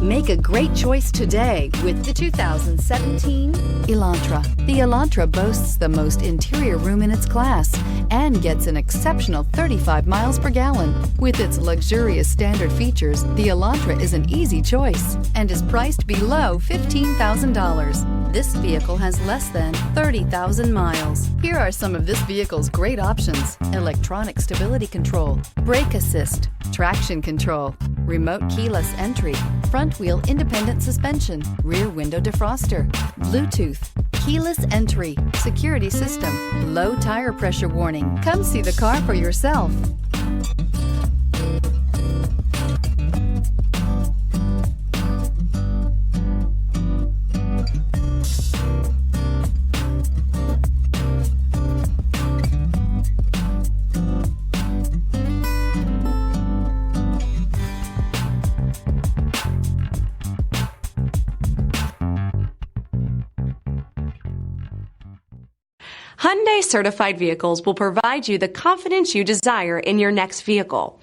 Make a great choice today with the 2017 Elantra. The Elantra boasts the most interior room in its class and gets an exceptional 35 miles per gallon. With its luxurious standard features, the Elantra is an easy choice and is priced below $15,000. This vehicle has less than 30,000 miles. Here are some of this vehicle's great options: electronic stability control, brake assist, traction control, remote keyless entry, front wheel independent suspension, rear window defroster, Bluetooth, keyless entry, security system, low tire pressure warning. Come see the car for yourself. Hyundai certified vehicles will provide you the confidence you desire in your next vehicle.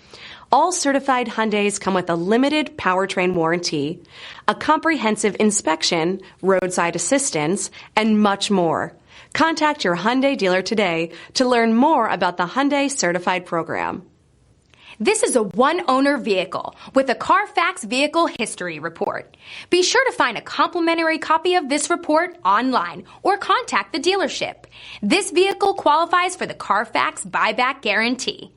All certified Hyundais come with a limited powertrain warranty, a comprehensive inspection, roadside assistance, and much more. Contact your Hyundai dealer today to learn more about the Hyundai certified program. This is a one-owner vehicle with a CARFAX Vehicle History Report. Be sure to find a complimentary copy of this report online or contact the dealership. This vehicle qualifies for the CARFAX Buyback Guarantee.